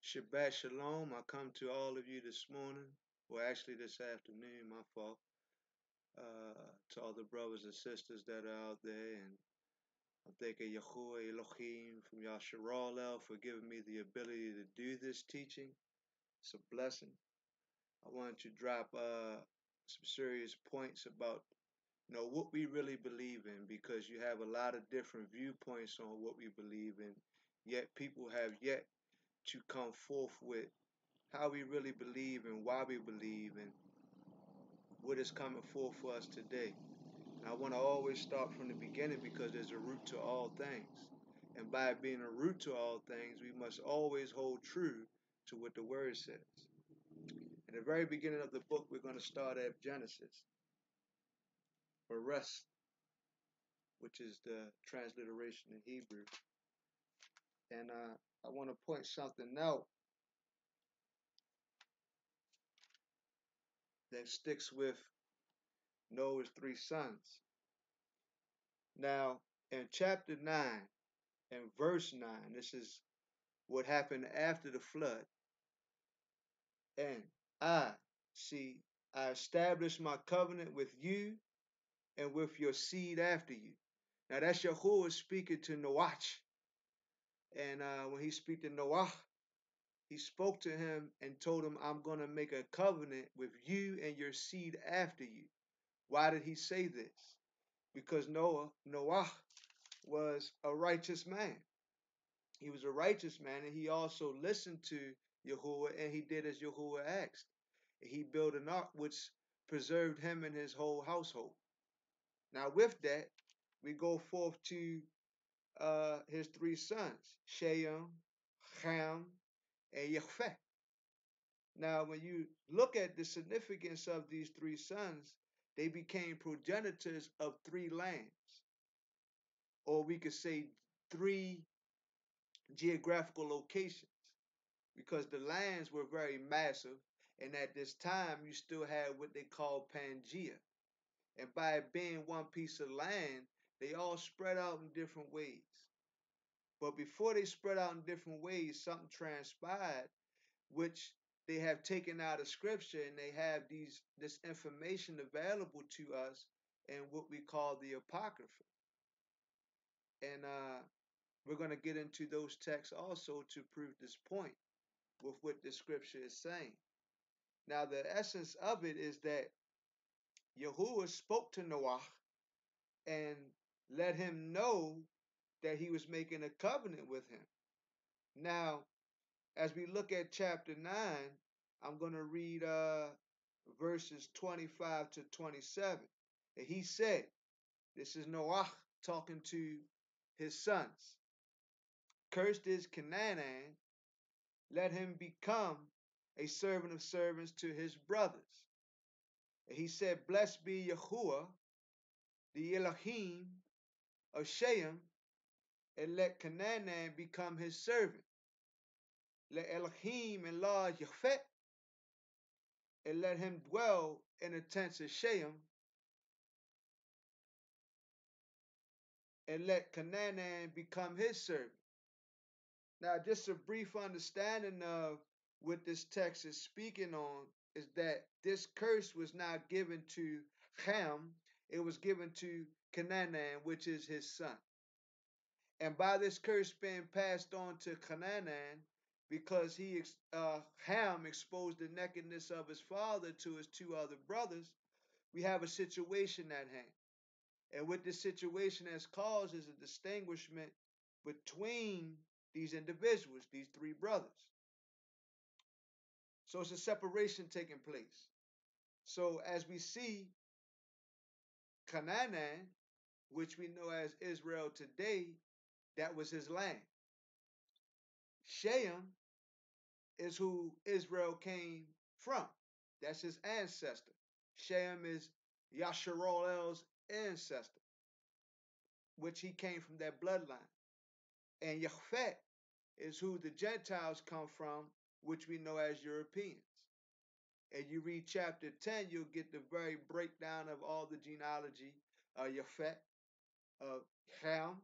Shabbat Shalom. I come to all of you this morning, well, actually this afternoon, my fault. To all the brothers and sisters that are out there, and I thank Yahuah Elohim from Yasharalel for giving me the ability to do this teaching. It's a blessing. I wanted to drop some serious points about what we really believe in, because you have a lot of different viewpoints on what we believe in, yet people have yet to come forth with how we really believe and why we believe and what is coming forth for us today. And I want to always start from the beginning, because there's a root to all things. And by it being a root to all things, we must always hold true to what the word says. In the very beginning of the book, we're going to start at Genesis, or rest, which is the transliteration in Hebrew. And I want to point something out that sticks with Noah's three sons. Now, in chapter 9 and verse 9, this is what happened after the flood. And I establish my covenant with you and with your seed after you. Now that's Yahuah speaking to Noah. And when he speak to Noah, he spoke to him and told him, I'm going to make a covenant with you and your seed after you. Why did he say this? Because Noah was a righteous man. He was a righteous man, and he also listened to Yahuah, and he did as Yahuah asked. He built an ark which preserved him and his whole household. Now with that, we go forth to his three sons, Shem, Ham, and Japheth. Now when you look at the significance of these three sons, they became progenitors of three lands, or we could say three geographical locations, because the lands were very massive, and at this time you still had what they call Pangea. And by it being one piece of land, they all spread out in different ways. But before they spread out in different ways, something transpired, which they have taken out of scripture, and they have this information available to us in what we call the Apocrypha. And we're going to get into those texts also to prove this point with what the scripture is saying. Now, the essence of it is that Yahuah spoke to Noah and let him know that he was making a covenant with him. Now, as we look at chapter 9, I'm going to read verses 25 to 27. And he said, this is Noah talking to his sons, cursed is Canaan, let him become a servant of servants to his brothers. And he said, blessed be Yahuah, the Elohim of Shem, and let Canaan become his servant. Let Elohim enlarge Japheth, and let him dwell in the tents of Shem, and let Canaan become his servant. Now, just a brief understanding of what this text is speaking on is that this curse was not given to Ham, it was given to Canaan, which is his son. And by this curse being passed on to Canaan, because Ham exposed the nakedness of his father to his two other brothers, we have a situation at hand. And what this situation has caused is a distinguishment between these individuals, these three brothers. So it's a separation taking place. So as we see, Canaan, which we know as Israel today, that was his land. Shem is who Israel came from. That's his ancestor. Shem is Yasharalel's ancestor, which he came from that bloodline. And Japheth is who the Gentiles come from, which we know as Europeans. And you read chapter 10, you'll get the very breakdown of all the genealogy of Japheth, of Ham,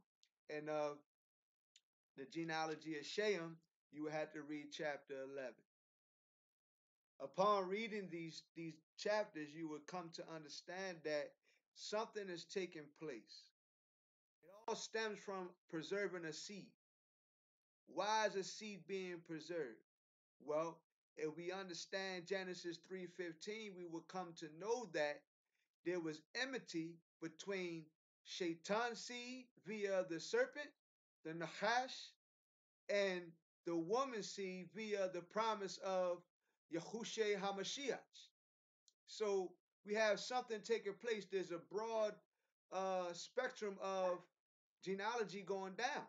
and of the genealogy of Shem, you would have to read chapter 11. Upon reading these chapters, you would come to understand that something is taking place. It all stems from preserving a seed. Why is a seed being preserved? Well, if we understand Genesis 3:15, we will come to know that there was enmity between Shaitan's seed via the serpent, the Nachash, and the woman's seed via the promise of Yahushua HaMashiach. So we have something taking place. There's a broad spectrum of genealogy going down.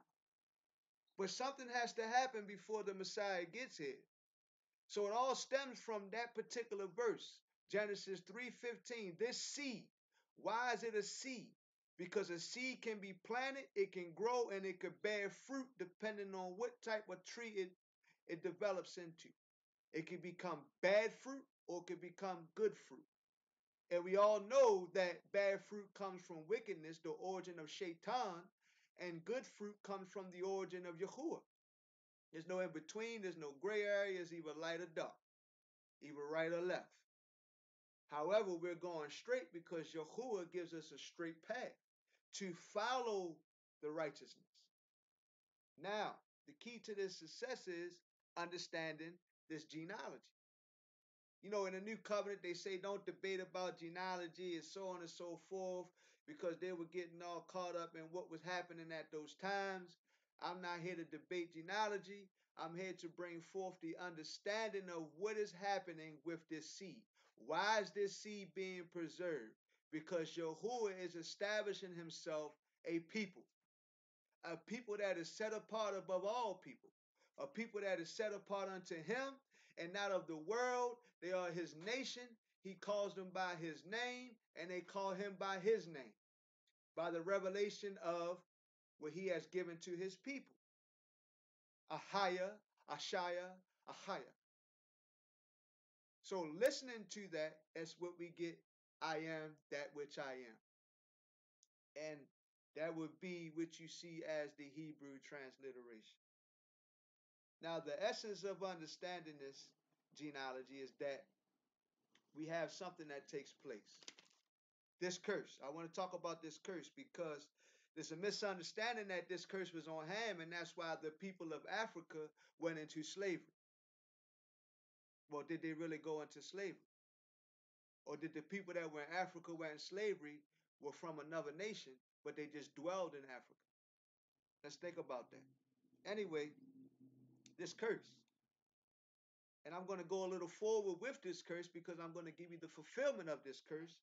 But something has to happen before the Messiah gets here. So it all stems from that particular verse, Genesis 3:15. This seed, why is it a seed? Because a seed can be planted, it can grow, and it could bear fruit depending on what type of tree it develops into. It can become bad fruit or it can become good fruit. And we all know that bad fruit comes from wickedness, the origin of Shaitan, and good fruit comes from the origin of Yahuah. There's no in between, there's no gray areas, either light or dark, either right or left. However, we're going straight because Yahuah gives us a straight path to follow the righteousness. Now, the key to this success is understanding this genealogy. You know, in the new covenant, they say don't debate about genealogy and so on and so forth because they were getting all caught up in what was happening at those times. I'm not here to debate genealogy. I'm here to bring forth the understanding of what is happening with this seed. Why is this seed being preserved? Because Yahuah is establishing himself a people that is set apart above all people, a people that is set apart unto him and not of the world. They are his nation. He calls them by his name, and they call him by his name, by the revelation of what he has given to his people. Ahaya, Ashaya, Ahaya. So listening to that, that's what we get. I am that which I am. And that would be what you see as the Hebrew transliteration. Now, the essence of understanding this genealogy is that we have something that takes place. This curse. I want to talk about this curse because there's a misunderstanding that this curse was on Ham, and that's why the people of Africa went into slavery. Well, did they really go into slavery? Or did the people that were in Africa went in slavery were from another nation, but they just dwelled in Africa? Let's think about that. Anyway, this curse. And I'm going to go a little forward with this curse because I'm going to give you the fulfillment of this curse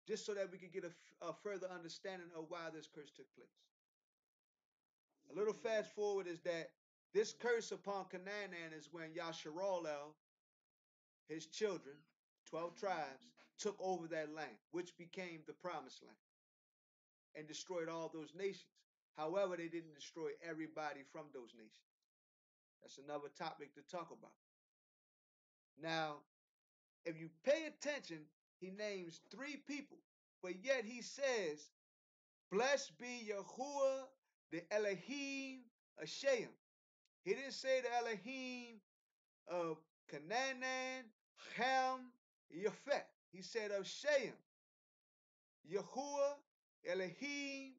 just so that we can get a further understanding of why this curse took place. A little fast forward is that this curse upon Canaan is when Yasharalel, his children, 12 tribes, took over that land, which became the promised land, and destroyed all those nations. However, they didn't destroy everybody from those nations. That's another topic to talk about. Now, if you pay attention, he names 3 people, but yet he says, blessed be Yahuah, the Elohim of Shem. He didn't say the Elohim of Canaan, Ham, Yafet. He said of Shem. Yahuah, Elohim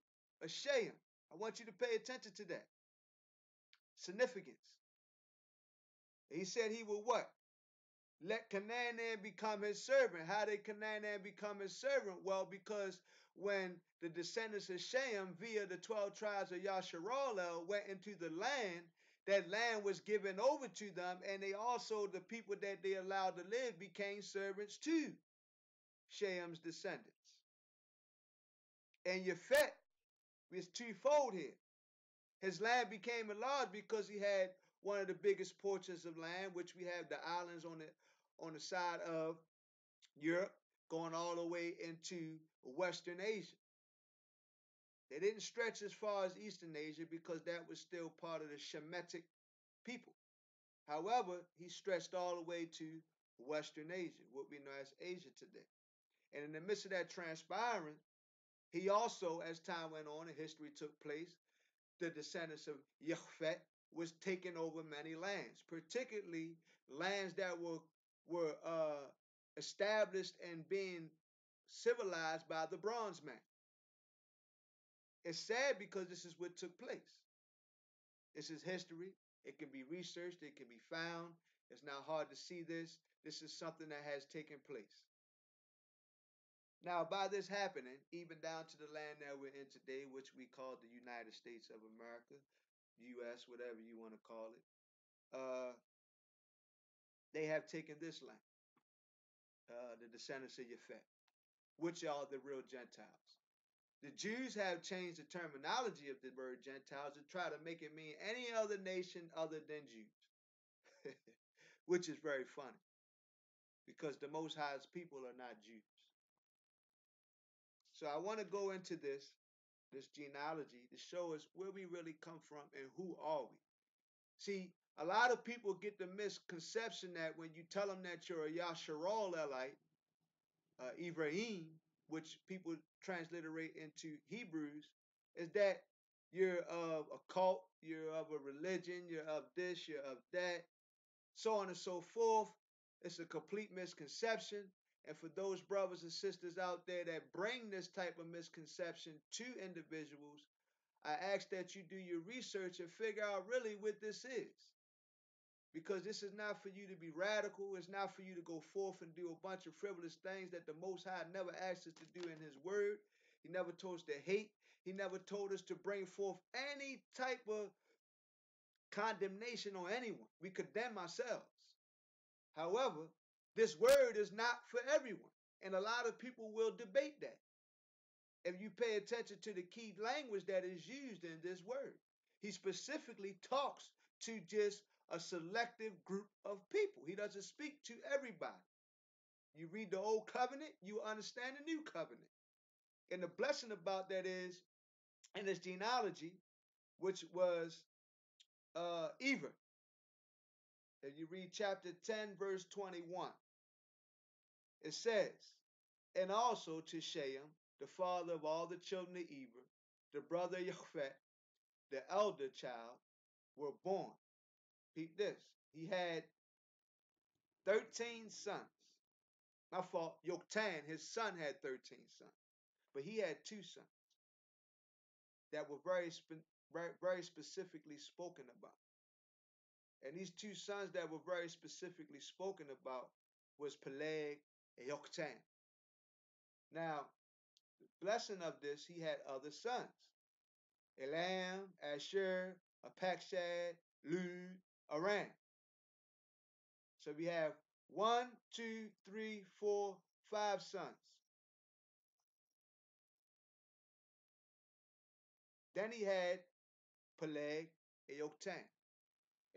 of Shem. I want you to pay attention to that. Significance. He said he will what? Let Canaan become his servant. How did Canaan become his servant? Well, because when the descendants of Shem via the 12 tribes of Yasharalel went into the land, that land was given over to them, and they also, the people that they allowed to live, became servants to Shem's descendants. And Yafet was twofold here. His land became enlarged because he had one of the biggest portions of land, which we have the islands on the side of Europe, going all the way into Western Asia. They didn't stretch as far as Eastern Asia because that was still part of the Shemitic people. However, he stretched all the way to Western Asia, what we know as Asia today. And in the midst of that transpiring, he also, as time went on and history took place, the descendants of Yahfet, was taking over many lands, particularly lands that were established and being civilized by the bronze man. It's sad because this is what took place. This is history. It can be researched. It can be found. It's not hard to see this. This is something that has taken place. Now, by this happening, even down to the land that we're in today, which we call the United States of America, U.S., whatever you want to call it, they have taken this land, the descendants of Yahuah, which are the real Gentiles. The Jews have changed the terminology of the word Gentiles to try to make it mean any other nation other than Jews, which is very funny because the Most High's people are not Jews. So I want to go into this genealogy to show us where we really come from and who are we. See, a lot of people get the misconception that when you tell them that you're a Yasharalelite, Ibrahim, which people transliterate into Hebrews, is that you're of a cult, you're of a religion, you're of this, you're of that, so on and so forth. It's a complete misconception. And for those brothers and sisters out there that bring this type of misconception to individuals, I ask that you do your research and figure out really what this is. Because this is not for you to be radical. It's not for you to go forth and do a bunch of frivolous things that the Most High never asked us to do in His Word. He never told us to hate. He never told us to bring forth any type of condemnation on anyone. We condemn ourselves. However, this word is not for everyone. And a lot of people will debate that if you pay attention to the key language that is used in this word. He specifically talks to just a selective group of people. He doesn't speak to everybody. You read the old covenant, you understand the new covenant. And the blessing about that is, in this genealogy, which was Eber. If you read chapter 10, verse 21, it says, and also to Shem, the father of all the children of Eber, the brother of Yahuah, the elder child, were born. Peep this. He had 13 sons. My fault. Yoktan, his son, had 13 sons. But he had 2 sons that were very specifically spoken about. And these 2 sons that were very specifically spoken about was Peleg and Yoktan. Now, the blessing of this, he had other sons. Elam, Asher, Apakshad, Lud, Aram. So we have 1, 2, 3, 4, 5 sons. Then he had Peleg and Yoktan.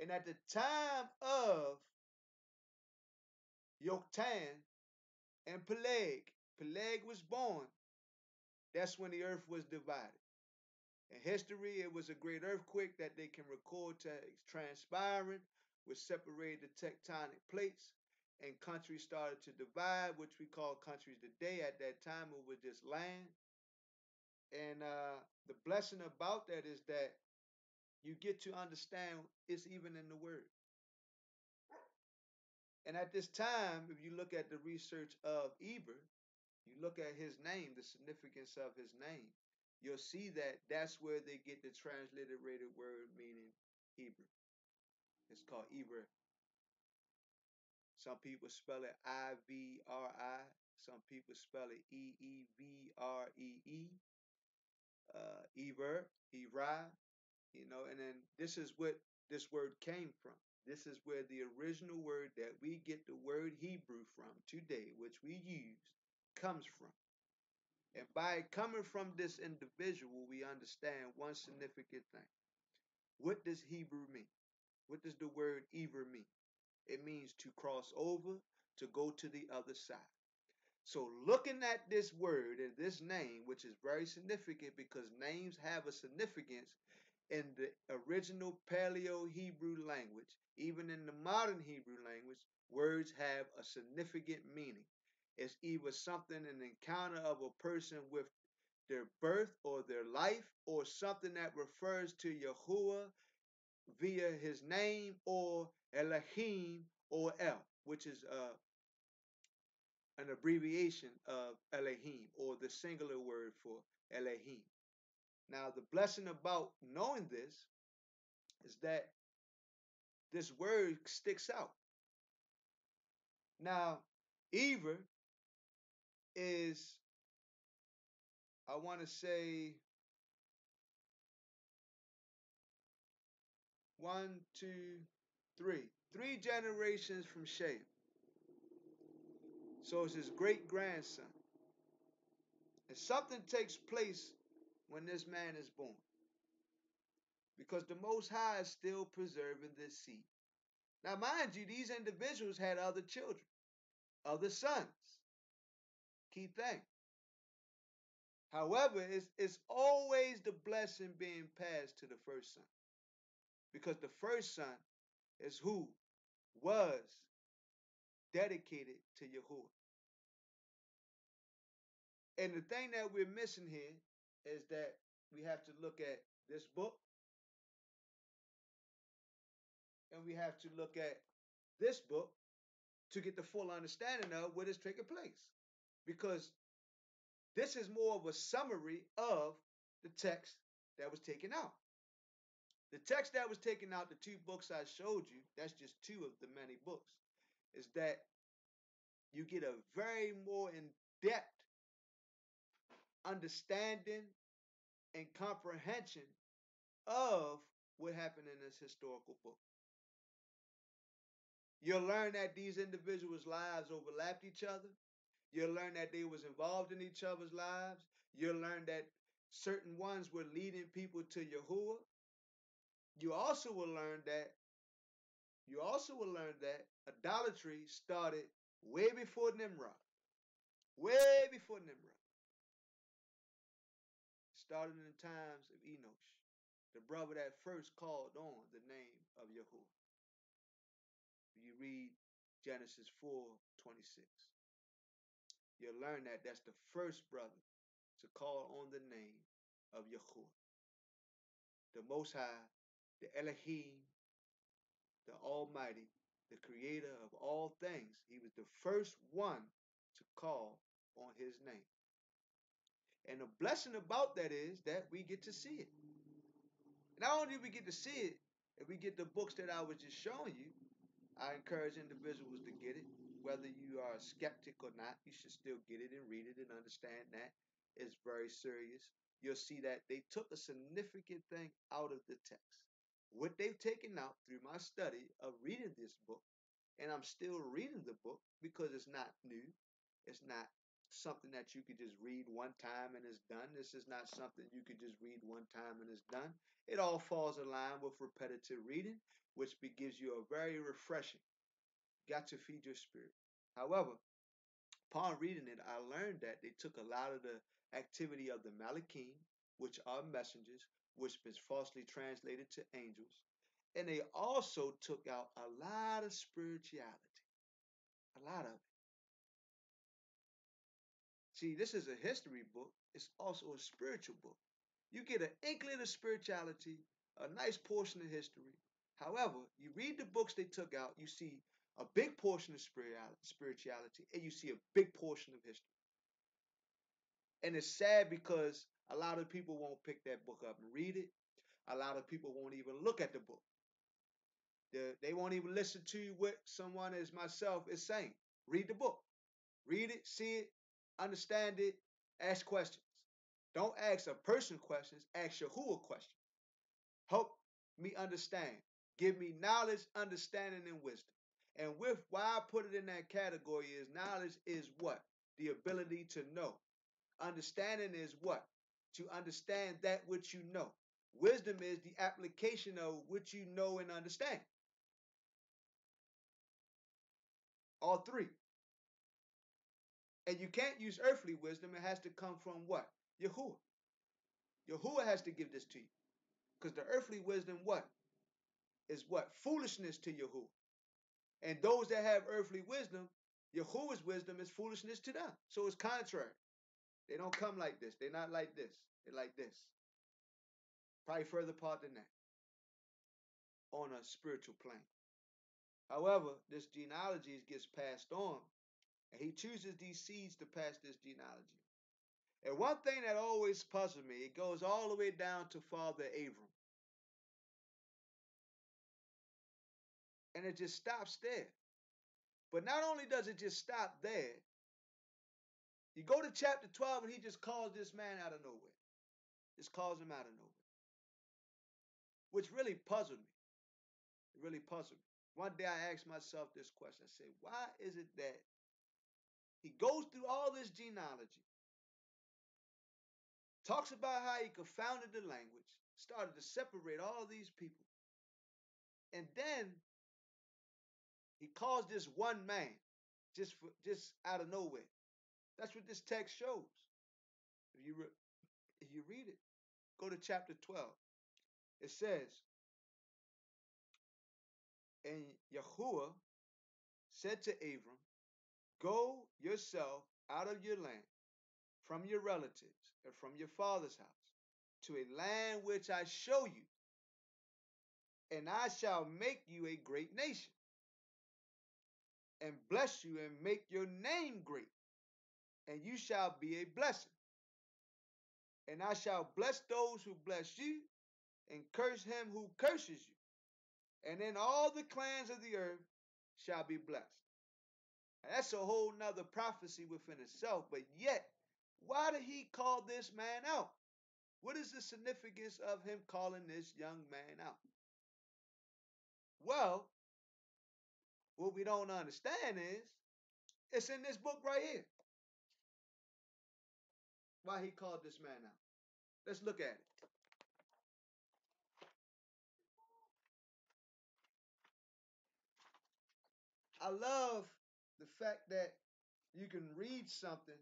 And at the time of Yoktan and Peleg was born, that's when the earth was divided. In history, it was a great earthquake that they can record transpiring, which separated the tectonic plates, and countries started to divide, which we call countries today. At that time, it was just land. And the blessing about that is that you get to understand it's even in the word. And at this time, if you look at the research of Eber, you look at his name, the significance of his name, you'll see that that's where they get the transliterated word meaning Hebrew. It's called Eber. Some people spell it I-V-R-I. Some people spell it E-E-V-R-E-E. Eber, Eri, and then this is what this word came from. This is where the original word that we get the word Hebrew from today, which we use, comes from. And by coming from this individual, we understand one significant thing. What does Hebrew mean? What does the word Eber mean? It means to cross over, to go to the other side. So looking at this word and this name, which is very significant because names have a significance in the original Paleo-Hebrew language, even in the modern Hebrew language, words have a significant meaning. It's either something, an encounter of a person with their birth or their life, or something that refers to Yahuah via his name, or Elohim, or El, which is an abbreviation of Elohim, or the singular word for Elohim. Now, the blessing about knowing this is that this word sticks out. Now, Ever is, I want to say, 1, 2, 3. 3 generations from Shem. So it's his great grandson. And something takes place when this man is born. Because the Most High is still preserving this seed. Now, mind you, these individuals had other children, other sons. Key thing. However, it's always the blessing being passed to the first son. Because the first son is who was dedicated to Yahuah. And the thing that we're missing here is that we have to look at this book, and we have to look at this book to get the full understanding of what is taking place. Because this is more of a summary of the text that was taken out. The text that was taken out, the 2 books I showed you, that's just 2 of the many books, is that you get a very more in-depth understanding and comprehension of what happened in this historical book. You'll learn that these individuals' lives overlapped each other. You'll learn that they was involved in each other's lives. You'll learn that certain ones were leading people to Yahuah. You also will learn that idolatry started way before Nimrod. Way before Nimrod. Started in the times of Enosh, the brother that first called on the name of Yahuah. You read Genesis 4:26. You'll learn that that's the first brother to call on the name of Yahuah, the Most High, the Elohim, the Almighty, the Creator of all things. He was the first one to call on his name. And the blessing about that is that we get to see it. Not only do we get to see it, if we get the books that I was just showing you, I encourage individuals to get it. Whether you are a skeptic or not, you should still get it and read it and understand that it's very serious. You'll see that they took a significant thing out of the text. What they've taken out through my study of reading this book, and I'm still reading the book because it's not new. It's not something that you could just read one time and it's done. This is not something you could just read one time and it's done. It all falls in line with repetitive reading, which gives you a very refreshing. Got to feed your spirit. However, upon reading it, I learned that they took a lot of the activity of the Malachim, which are messengers, which is falsely translated to angels, and they also took out a lot of spirituality. A lot of it. See, this is a history book. It's also a spiritual book. You get an inkling of spirituality, a nice portion of history. However, you read the books they took out, you see a big portion of spirituality, and you see a big portion of history. And it's sad because a lot of people won't pick that book up and read it. A lot of people won't even look at the book. They won't even listen to what someone as myself is saying. Read the book. Read it, see it, understand it, ask questions. Don't ask a person questions, ask Yahuah questions. Help me understand. Give me knowledge, understanding, and wisdom. And with why I put it in that category is knowledge is what? The ability to know. Understanding is what? To understand that which you know. Wisdom is the application of what you know and understand. All 3. And you can't use earthly wisdom. It has to come from what? Yahuah. Yahuah has to give this to you. Because the earthly wisdom, what? Is what? Foolishness to Yahuah. And those that have earthly wisdom, Yahuah's wisdom is foolishness to them. So it's contrary. They don't come like this. They're not like this. They're like this. Probably further apart than that. on a spiritual plane. However, this genealogy gets passed on, and he chooses these seeds to pass this genealogy. And one thing that always puzzled me, it goes all the way down to Father Abram. And it just stops there. But not only does it just stop there, you go to chapter 12 and he just calls this man out of nowhere. Just calls him out of nowhere. Which really puzzled me. It really puzzled me. One day I asked myself this question. I said, why is it that he goes through all this genealogy, talks about how he confounded the language, started to separate all these people, and then he calls this one man just out of nowhere. That's what this text shows. If you read it, go to chapter 12. It says, and Yahuah said to Abram, go yourself out of your land, from your relatives, and from your father's house, to a land which I show you, and I shall make you a great nation, and bless you, and make your name great, and you shall be a blessing. And I shall bless those who bless you, and curse him who curses you. And then all the clans of the earth shall be blessed. And that's a whole nother prophecy within itself. But yet, why did he call this man out? What is the significance of him calling this young man out? Well, what we don't understand is, it's in this book right here. Why he called this man out. Let's look at it. I love the fact that you can read something,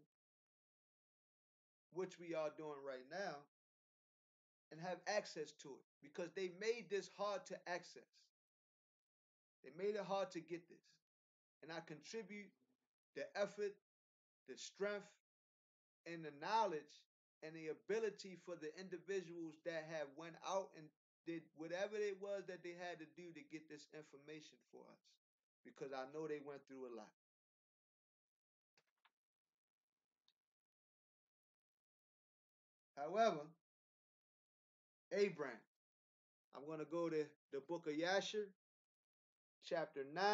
which we are doing right now, and have access to it, because they made this hard to access. They made it hard to get this. And I contribute the effort, the strength, and the knowledge and the ability for the individuals that have went out and did whatever it was that they had to do to get this information for us, because I know they went through a lot. However, Abraham, I'm going to go to the book of Yasher, chapter 9,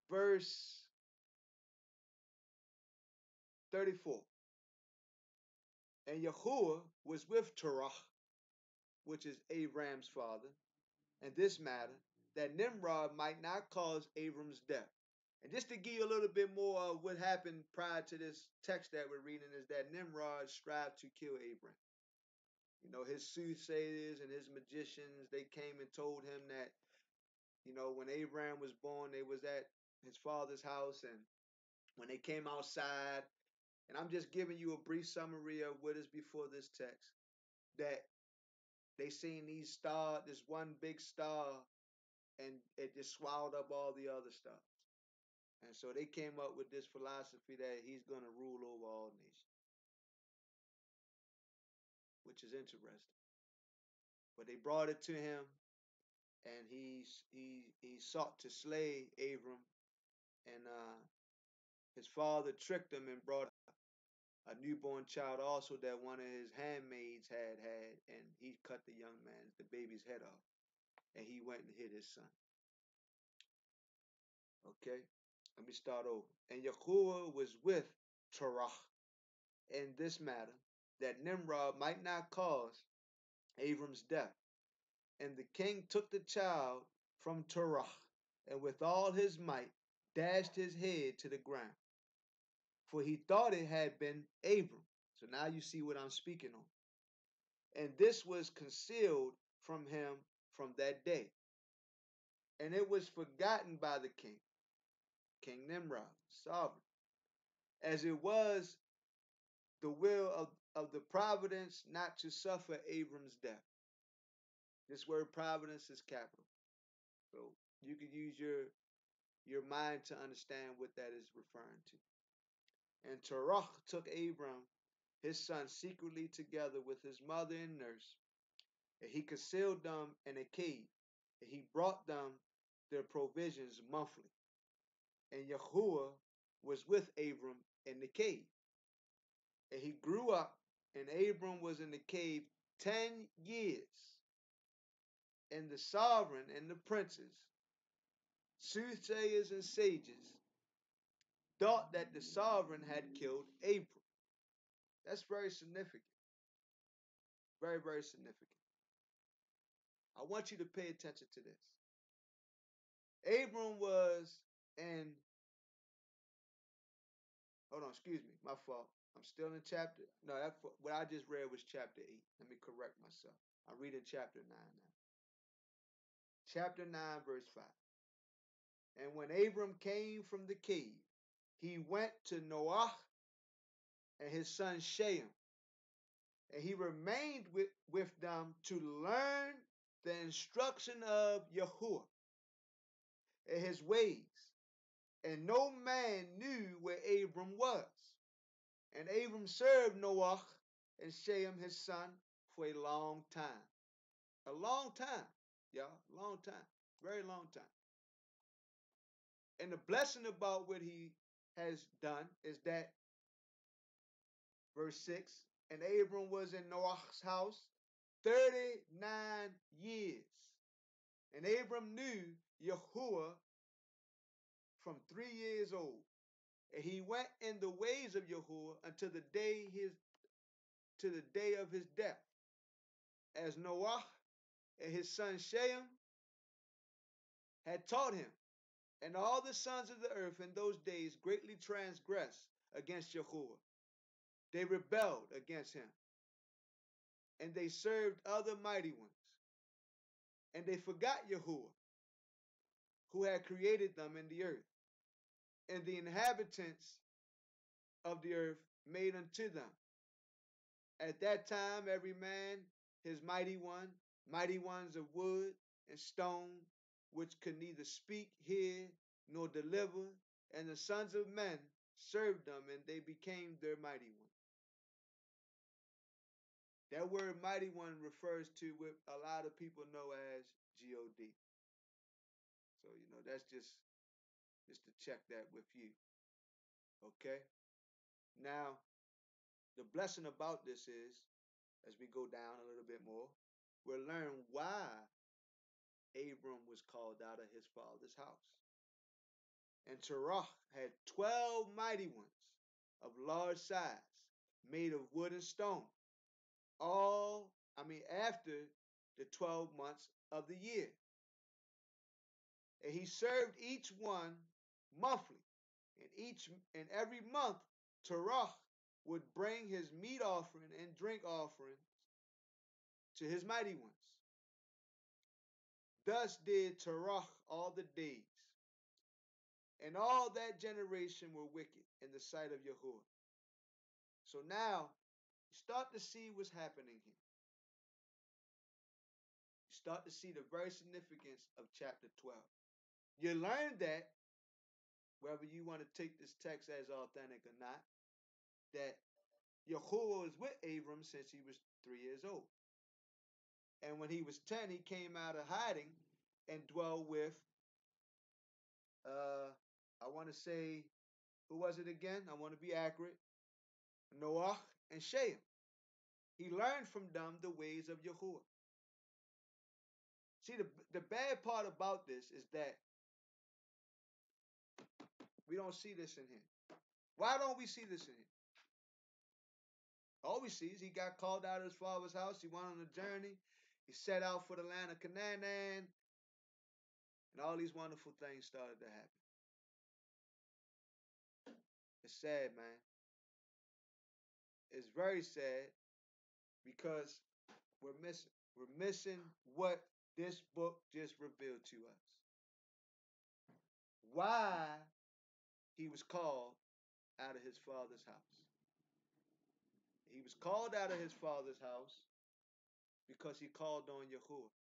verse 34. And Yahuah was with Terah, which is Abraham's father, in this matter, that Nimrod might not cause Abram's death. And just to give you a little bit more of what happened prior to this text that we're reading, is that Nimrod strived to kill Abraham. You know, his soothsayers and his magicians, they came and told him that, you know, when Abraham was born, they was at his father's house, and when they came outside, and I'm just giving you a brief summary of what is before this text, that they seen this one big star, and it just swallowed up all the other stars. And so they came up with this philosophy that he's going to rule over all nations, which is interesting. But they brought it to him, and he sought to slay Abram, and his father tricked him and brought a newborn child also that one of his handmaids had, and he cut the baby's head off, and he went and hid his son. Okay, let me start over. And Yahuah was with Terah in this matter, that Nimrod might not cause Abram's death. And the king took the child from Terah, and with all his might dashed his head to the ground, for he thought it had been Abram. So now you see what I'm speaking on. And this was concealed from him from that day. And it was forgotten by the king, King Nimrod, sovereign, as it was the will of the providence not to suffer Abram's death. This word providence is capital. So you could use your mind to understand what that is referring to. And Terah took Abram, his son, secretly together with his mother and nurse, And he concealed them in a cave, and he brought them their provisions monthly. And Yahuah was with Abram in the cave. And he grew up, and Abram was in the cave 10 years. And the sovereign and the princes, soothsayers and sages, thought that the sovereign had killed Abram. That's very significant. Very, very significant. I want you to pay attention to this. Abram was in, hold on, excuse me, my fault. I'm still in chapter, no, what I just read was chapter 8. Let me correct myself. I'm reading chapter 9 now. Chapter 9, verse 5. And when Abram came from the cave, he went to Noah and his son Shem, and he remained with them to learn the instruction of Yahuah and his ways. And no man knew where Abram was. And Abram served Noah and Shem his son for a long time. A long time, y'all. Long time. Very long time. And the blessing about what he has done is that, verse 6, and Abram was in Noah's house 39 years. And Abram knew Yahuah from 3 years old. And he went in the ways of Yahuah until the day of his death, as Noah and his son Shem had taught him. And all the sons of the earth in those days greatly transgressed against Yahuah. They rebelled against him, and they served other mighty ones. And they forgot Yahuah, who had created them in the earth, and the inhabitants of the earth made unto them. At that time every man his mighty ones of wood and stone, which could neither speak, hear, nor deliver, and the sons of men served them, and they became their mighty one. That word mighty one refers to what a lot of people know as God. So, that's just to check that with you. Okay? Now, the blessing about this is, as we go down a little bit more, we'll learn why Abram was called out of his father's house. And Terah had 12 mighty ones of large size, made of wood and stone, after the 12 months of the year. And he served each one monthly. And every month Terah would bring his meat offering and drink offerings to his mighty ones. Thus did Terah all the days. And all that generation were wicked in the sight of Yahuah. So now you start to see what's happening here. You start to see the very significance of chapter 12. You learn that, whether you want to take this text as authentic or not, that Yahuah was with Abram since he was 3 years old. And when he was 10, he came out of hiding and dwelled with, I want to say, who was it again? I want to be accurate. Noah and Shem. He learned from them the ways of Yahuah. See, the bad part about this is that we don't see this in him. Why don't we see this in him? All we see is he got called out of his father's house. He went on a journey. He set out for the land of Canaan. And all these wonderful things started to happen. It's sad, man. It's very sad because we're missing. We're missing what this book just revealed to us. Why he was called out of his father's house. He was called out of his father's house because he called on Yahuah.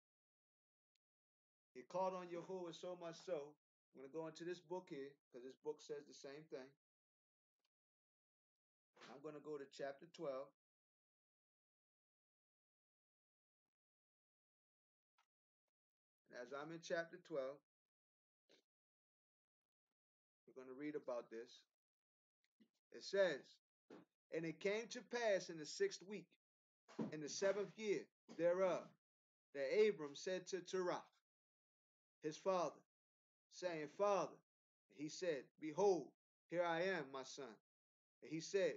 He called on Yahuah so much so, I'm going to go into this book here, because this book says the same thing. I'm going to go to chapter 12. as I'm in chapter 12, we're going to read about this. It says, and it came to pass in the 6th week, in the 7th year thereof, that Abram said to Terah, his father, saying, Father, he said, Behold, here I am, my son. And he said,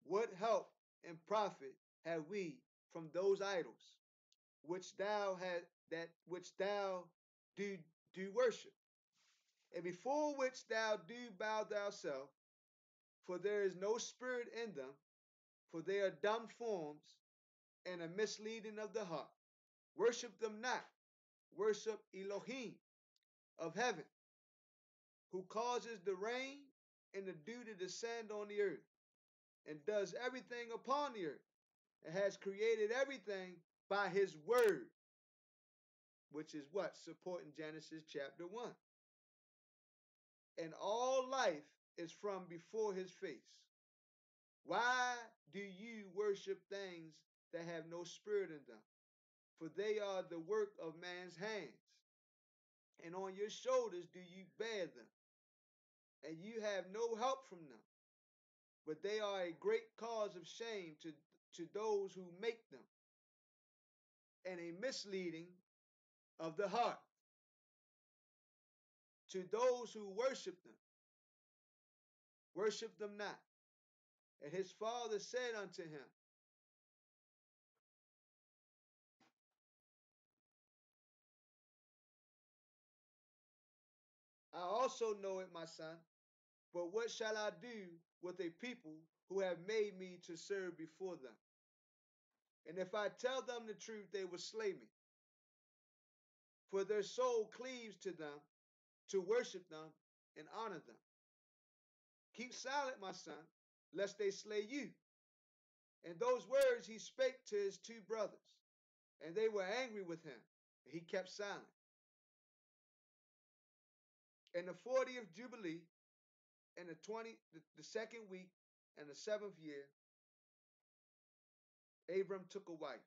What help and profit have we from those idols which thou do worship, and before which thou do bow thyself? For there is no spirit in them, for they are dumb forms and a misleading of the heart. Worship them not, worship Elohim of heaven, who causes the rain and the dew to descend on the earth, and does everything upon the earth, and has created everything by his word, which is what? Supporting Genesis chapter 1. And all life is from before his face. Why do you worship things that have no spirit in them? For they are the work of man's hands. And on your shoulders do you bear them, and you have no help from them. But they are a great cause of shame to those who make them, and a misleading of the heart to those who worship them. Worship them not. And his father said unto him, I also know it, my son, but what shall I do with a people who have made me to serve before them? And if I tell them the truth, they will slay me. For their soul cleaves to them, to worship them and honor them. Keep silent, my son, lest they slay you. And those words he spake to his 2 brothers, and they were angry with him, and he kept silent. In the 40th Jubilee, in the 2nd week, and the 7th year, Abram took a wife.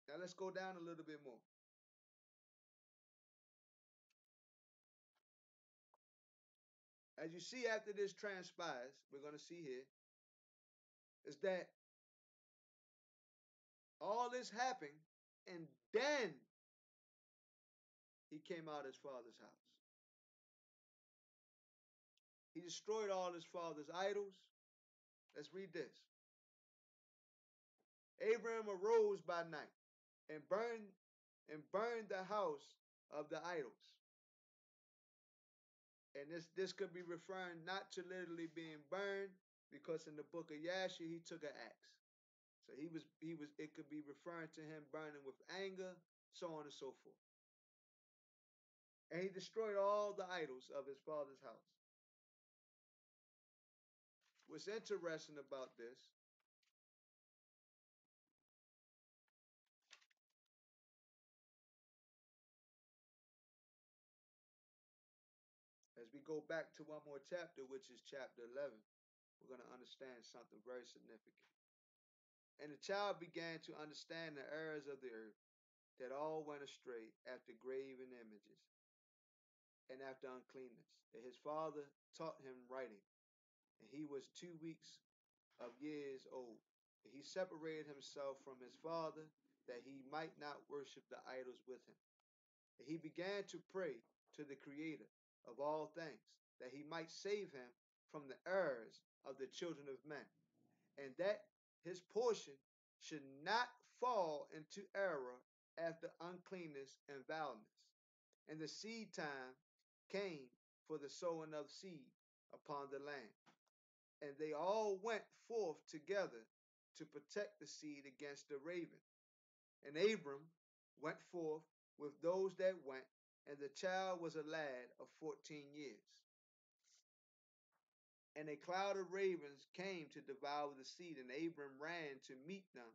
Now let's go down a little bit more. As you see, after this transpires, we're going to see here, is that all this happened, and then he came out of his father's house. He destroyed all his father's idols. Let's read this. Abraham arose by night and burned the house of the idols. And this could be referring not to literally being burned, because in the book of Yashar he took an axe. So it could be referring to him burning with anger, so on and so forth. And he destroyed all the idols of his father's house. What's interesting about this, as we go back to one more chapter, which is chapter 11, we're going to understand something very significant. And the child began to understand the errors of the earth, that all went astray after graven images and after uncleanness. And his father taught him writing, and he was 2 weeks of years old. And he separated himself from his father, that he might not worship the idols with him. And he began to pray to the Creator of all things, that he might save him from the errors of the children of men, and that his portion should not fall into error after uncleanness and vileness. And the seed time came for the sowing of seed upon the land. And they all went forth together to protect the seed against the raven. And Abram went forth with those that went, and the child was a lad of 14 years. And a cloud of ravens came to devour the seed, and Abram ran to meet them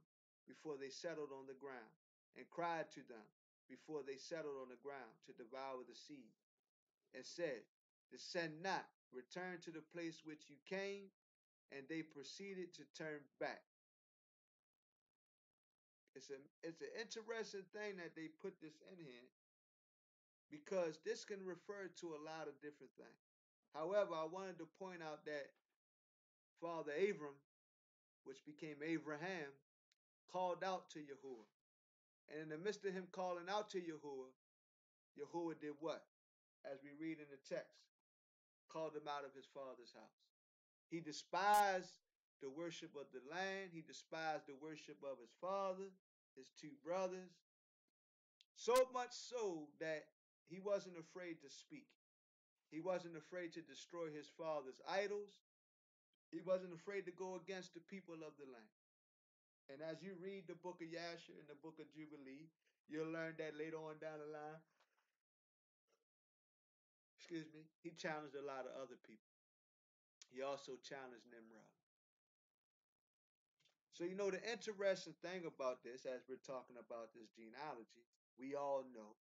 before they settled on the ground, and cried to them before they settled on the ground to devour the seed, and said, Descend not, return to the place which you came. And they proceeded to turn back. It's an interesting thing that they put this in here because this can refer to a lot of different things. However, I wanted to point out that Father Abram, which became Abraham, called out to Yahuah. And in the midst of him calling out to Yahuah, Yahuah did what? As we read in the text, called him out of his father's house. He despised the worship of the land. He despised the worship of his father, his two brothers. So much so that he wasn't afraid to speak. He wasn't afraid to destroy his father's idols. He wasn't afraid to go against the people of the land. And as you read the book of Yasher and the book of Jubilee, you'll learn that later on down the line, he challenged a lot of other people. He also challenged Nimrod. So, the interesting thing about this, as we're talking about this genealogy, we all know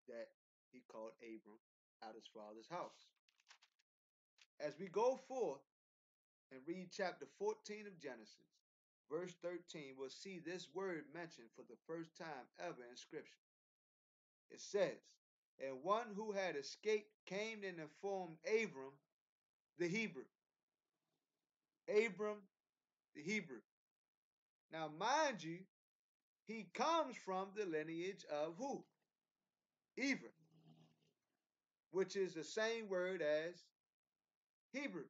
that he called Abram out of his father's house. As we go forth and read chapter 14 of Genesis, verse 13, we'll see this word mentioned for the first time ever in Scripture. It says, and one who had escaped came and informed Abram the Hebrew. Abram the Hebrew. Now, mind you, he comes from the lineage of who? Eber, which is the same word as Hebrew.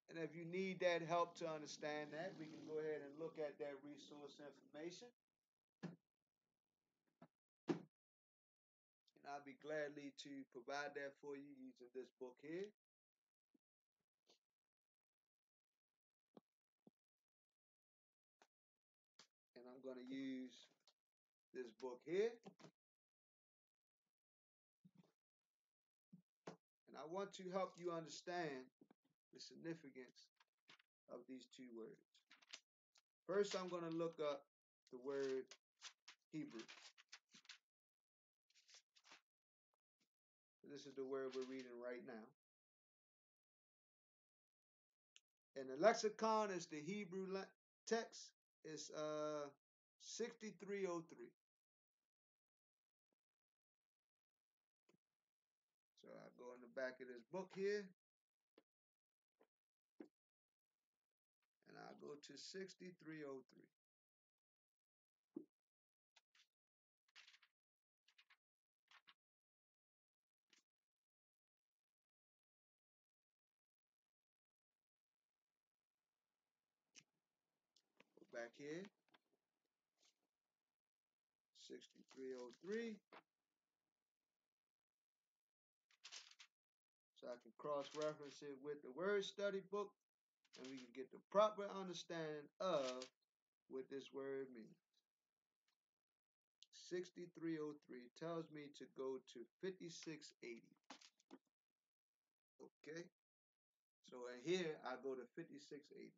And if you need that help to understand that, we can go ahead and look at that resource information. And I'll be gladly to provide that for you using this book here. And I'm going to use this book here. And I want to help you understand the significance of these two words. First, I'm going to look up the word Hebrew. This is the word we're reading right now. And the lexicon is the Hebrew text. It's 6303. So I go in the back of this book here. And I go to 6303. Go back here. 6303. So I can cross-reference it with the word study book. And we can get the proper understanding of what this word means. 6303 tells me to go to 5680. Okay? So in here, I go to 5680.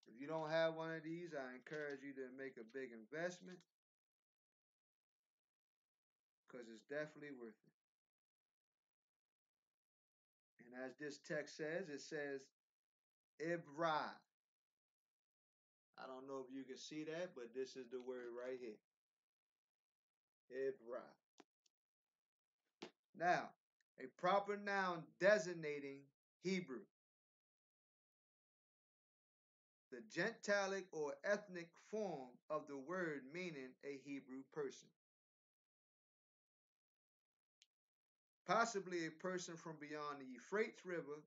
If you don't have one of these, I encourage you to make a big investment because it's definitely worth it. And as this text says, it says Ibra. I don't know if you can see that, but this is the word right here. Ibra. Now, a proper noun designating Hebrew. The gentilic or ethnic form of the word meaning a Hebrew person. Possibly a person from beyond the Euphrates River.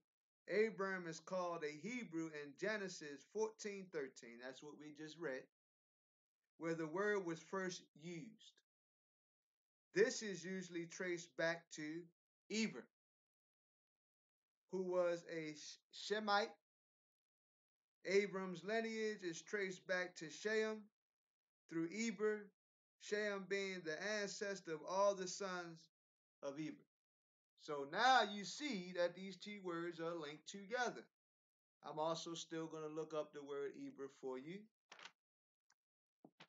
Abram is called a Hebrew in Genesis 14:13. That's what we just read, where the word was first used. This is usually traced back to Eber, who was a Shemite. Abram's lineage is traced back to Shem through Eber, Shem being the ancestor of all the sons of Eber. So now you see that these two words are linked together. I'm also still going to look up the word Eber for you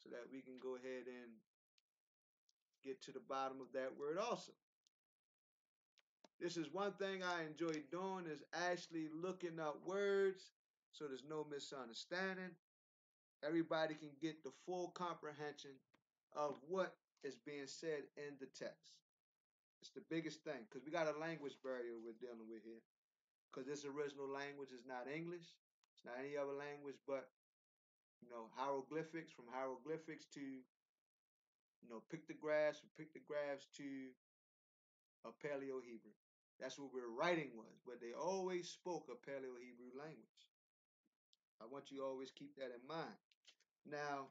so that we can go ahead and get to the bottom of that word also. This is one thing I enjoy doing, is actually looking up words so there's no misunderstanding. Everybody can get the full comprehension of what is being said in the text. It's the biggest thing, because we got a language barrier we're dealing with here. Because this original language is not English. It's not any other language but, hieroglyphics. From hieroglyphics to, pictographs, from pictographs to a Paleo-Hebrew. That's what we're writing was, but they always spoke a Paleo-Hebrew language. I want you to always keep that in mind. Now,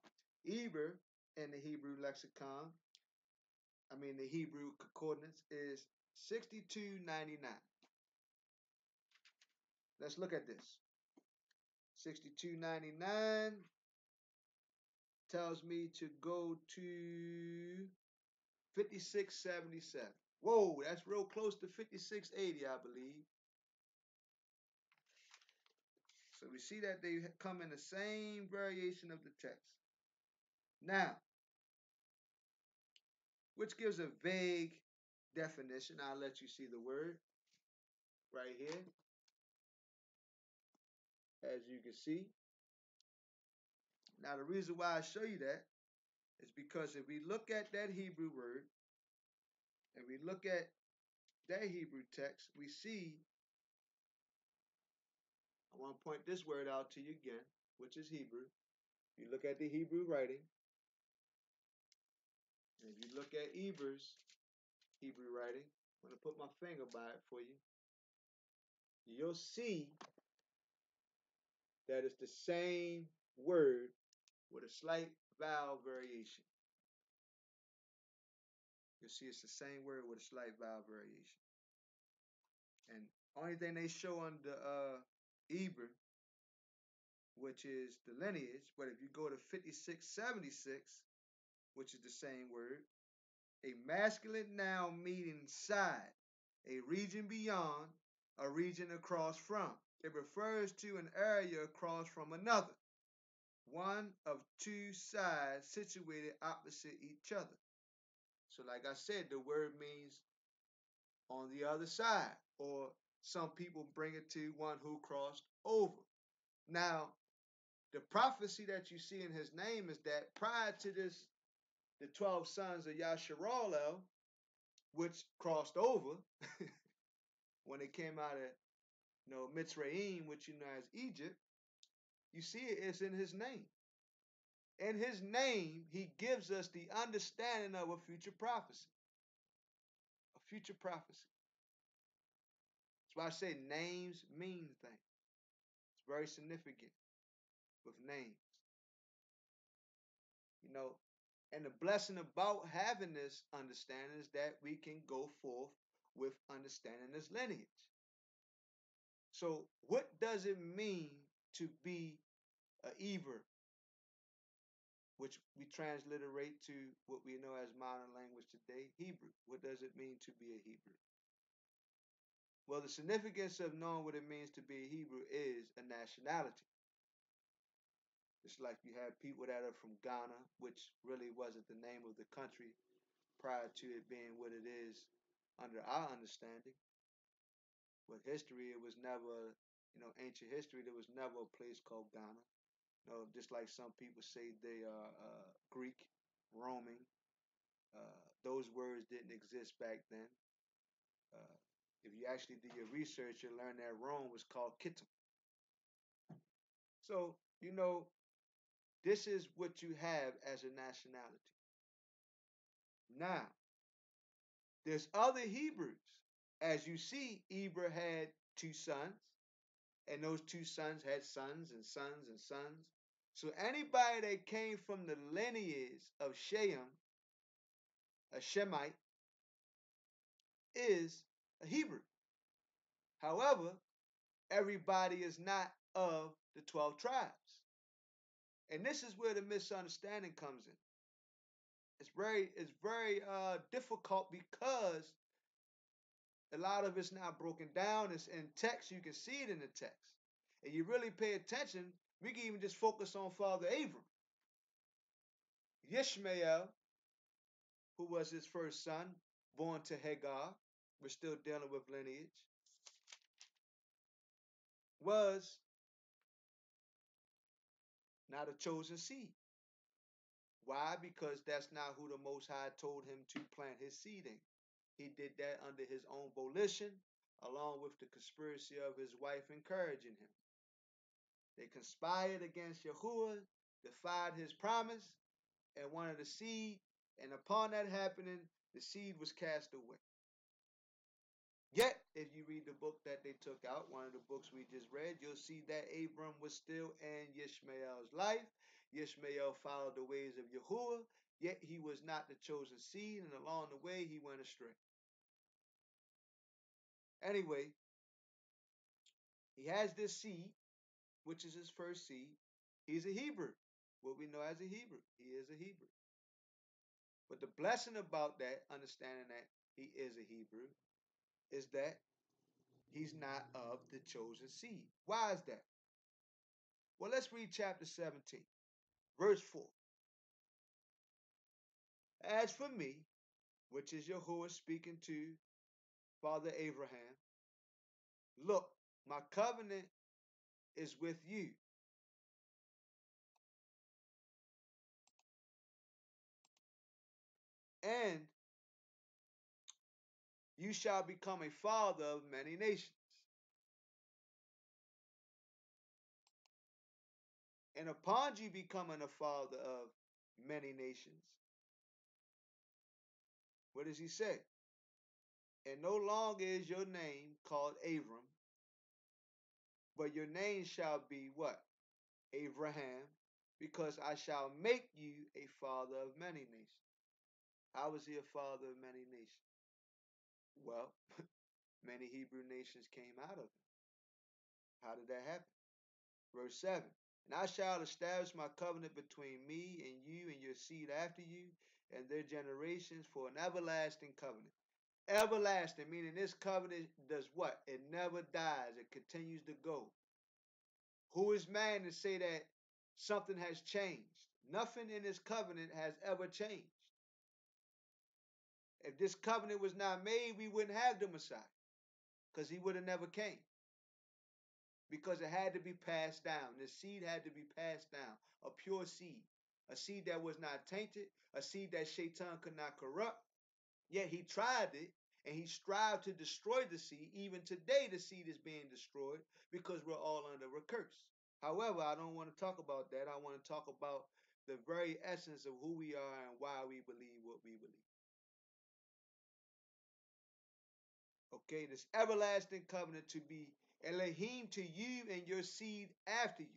Eber in the Hebrew lexicon, the Hebrew concordance is 6299. Let's look at this. 6299 tells me to go to 5677. Whoa, that's real close to 5680, I believe. So we see that they come in the same variation of the text. Now, which gives a vague definition. I'll let you see the word right here. As you can see. Now, the reason why I show you that is because if we look at that Hebrew word and we look at that Hebrew text, we see, I want to point this word out to you again, which is Hebrew. If you look at the Hebrew writing, and if you look at Eber's Hebrew writing, I'm going to put my finger by it for you. You'll see that it's the same word with a slight vowel variation. You'll see it's the same word with a slight vowel variation. And only thing they show on the Eber, which is the lineage, but if you go to 5676, which is the same word, a masculine noun meaning side, a region beyond, a region across from. It refers to an area across from another, one of two sides situated opposite each other. So like I said, the word means on the other side, or some people bring it to one who crossed over. Now, the prophecy that you see in his name is that prior to this, the 12 sons of Yasharalel, which crossed over when they came out of Mitzrayim, which as Egypt, you see it's in his name. In his name, he gives us the understanding of a future prophecy. A future prophecy. That's why I say names mean things. It's very significant with names. And the blessing about having this understanding is that we can go forth with understanding this lineage. So what does it mean to be a Eber, which we transliterate to what we know as modern language today, Hebrew? What does it mean to be a Hebrew? Well, the significance of knowing what it means to be a Hebrew is a nationality. It's like you have people that are from Ghana, which really wasn't the name of the country prior to it being what it is under our understanding. With history, it was never, ancient history, there was never a place called Ghana. Just like some people say they are Greek, Roman. Those words didn't exist back then. If you actually do your research, you'll learn that Rome was called Kittim. So, this is what you have as a nationality. Now, there's other Hebrews. As you see, Eber had two sons, and those two sons had sons and sons and sons. So anybody that came from the lineage of Shem, a Shemite, is a Hebrew. However, everybody is not of the 12 tribes. And this is where the misunderstanding comes in. It's very difficult because a lot of it's not broken down. It's in text. You can see it in the text. And you really pay attention, we can even just focus on Father Abram. Yishmael, who was his first son, born to Hagar, we're still dealing with lineage, was not a chosen seed. Why? Because that's not who the Most High told him to plant his seed in. He did that under his own volition, along with the conspiracy of his wife encouraging him. They conspired against Yahuah, defied his promise, and wanted a seed, and upon that happening, the seed was cast away. Yet, if you read the book that they took out, one of the books we just read, you'll see that Abram was still in Yishmael's life. Yishmael followed the ways of Yahuah, yet he was not the chosen seed, and along the way he went astray. Anyway, he has this seed, which is his first seed. He's a Hebrew, what we know as a Hebrew. He is a Hebrew. But the blessing about that, understanding that he is a Hebrew, is that he's not of the chosen seed. Why is that? Well, let's read chapter 17, verse 4. As for me, which is Yahuah speaking to Father Abraham, look, my covenant is with you. And you shall become a father of many nations. And upon you becoming a father of many nations, what does he say? And no longer is your name called Abram, but your name shall be what? Abraham, because I shall make you a father of many nations. How was he a father of many nations? Well, many Hebrew nations came out of him. How did that happen? Verse 7. And I shall establish my covenant between me and you and your seed after you and their generations for an everlasting covenant. Everlasting, meaning this covenant does what? It never dies. It continues to go. Who is man to say that something has changed? Nothing in this covenant has ever changed. If this covenant was not made, we wouldn't have the Messiah, because he would have never came. Because it had to be passed down. The seed had to be passed down. A pure seed. A seed that was not tainted. A seed that Shaitan could not corrupt. Yet he tried it, and he strived to destroy the seed. Even today, the seed is being destroyed because we're all under a curse. However, I don't want to talk about that. I want to talk about the very essence of who we are and why we believe what we believe. Okay, this everlasting covenant to be Elohim to you and your seed after you.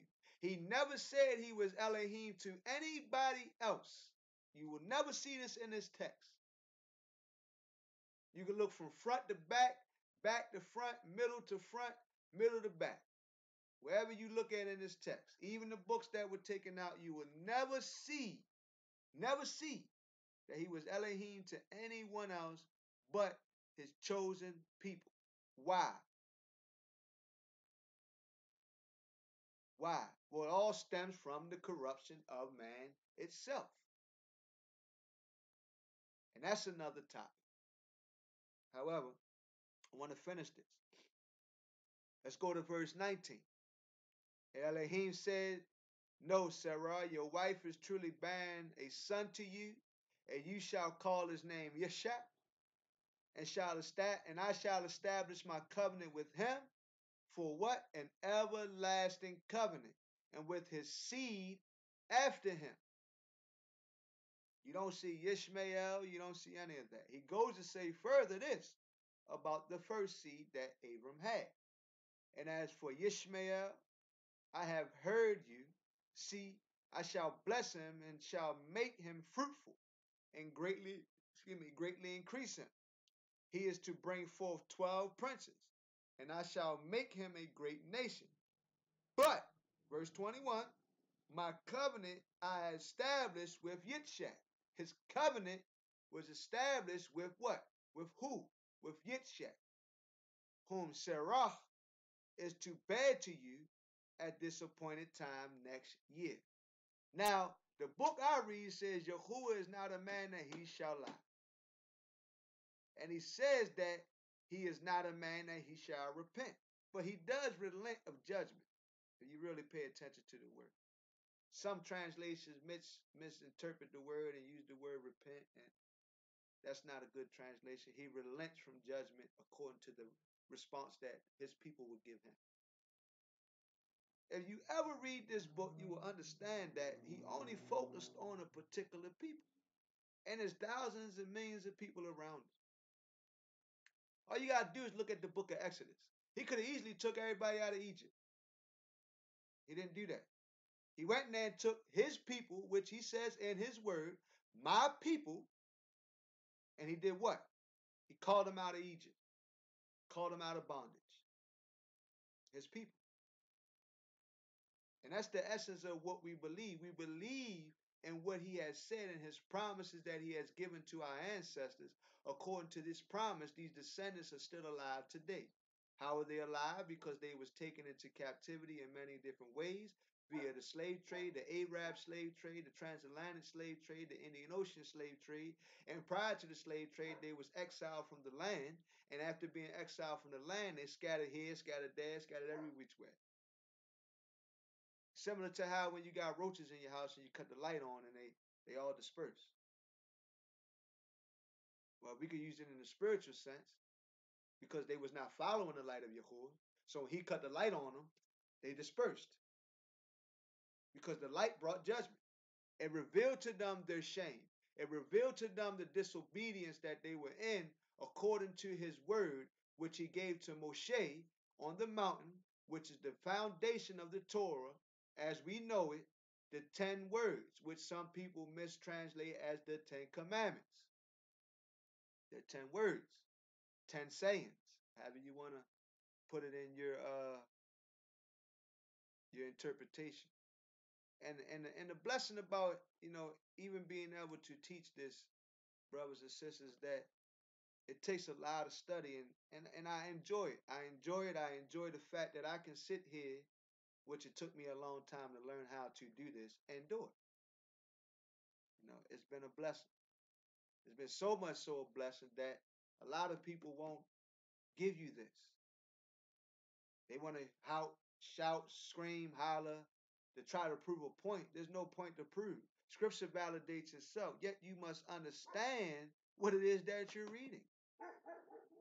He never said he was Elohim to anybody else. You will never see this in this text. You can look from front to back, back to front, middle to front, middle to back. Wherever you look at in this text, even the books that were taken out, you will never see that he was Elohim to anyone else but his chosen people. Why? Why? Well, it all stems from the corruption of man itself. And that's another topic. However, I want to finish this. Let's go to verse 19. Elohim said, no, Sarah, your wife is truly bearing a son to you, and you shall call his name Yeshua, and I shall establish my covenant with him for what? An everlasting covenant, and with his seed after him. You don't see Ishmael, you don't see any of that. He goes to say further this about the first seed that Abram had. And as for Ishmael, I have heard you. See, I shall bless him and shall make him fruitful and greatly increase him. He is to bring forth 12 princes, and I shall make him a great nation. But, verse 21, my covenant I established with Yitzhak. His covenant was established with what? With who? With Yitzhak, whom Sarah is to bear to you at this appointed time next year. Now, the book I read says Yahuah is not a man that he shall lie. And he says that he is not a man that he shall repent. But he does relent of judgment, if you really pay attention to the word. Some translations misinterpret the word and use the word repent, and that's not a good translation. He relents from judgment according to the response that his people will give him. If you ever read this book, you will understand that he only focused on a particular people. And there's thousands and millions of people around us. All you gotta do is look at the book of Exodus. He could have easily took everybody out of Egypt. He didn't do that. He went in there and took his people, which he says in his word, my people, and he did what? He called them out of Egypt, called them out of bondage. His people. And that's the essence of what we believe. We believe in what he has said and his promises that he has given to our ancestors. According to this promise, these descendants are still alive today. How are they alive? Because they was taken into captivity in many different ways, via the slave trade, the Arab slave trade, the transatlantic slave trade, the Indian Ocean slave trade. And prior to the slave trade, they was exiled from the land. And after being exiled from the land, they scattered here, scattered there, scattered every which way. Similar to how when you got roaches in your house and you cut the light on and they all disperse. Well, we could use it in the spiritual sense because they was not following the light of Yahuah. So when he cut the light on them, they dispersed because the light brought judgment. It revealed to them their shame. It revealed to them the disobedience that they were in according to his word, which he gave to Moshe on the mountain, which is the foundation of the Torah, as we know it, the 10 words, which some people mistranslate as the 10 commandments. They're 10 words, 10 sayings, however you want to put it in your interpretation. And the blessing about, even being able to teach this, brothers and sisters, that it takes a lot of study, and I enjoy it. I enjoy it. I enjoy the fact that I can sit here, which it took me a long time to learn how to do this, and do it. It's been a blessing. It's been so much so a blessing that a lot of people won't give you this. They want to shout, scream, holler to try to prove a point. There's no point to prove. Scripture validates itself, yet you must understand what it is that you're reading.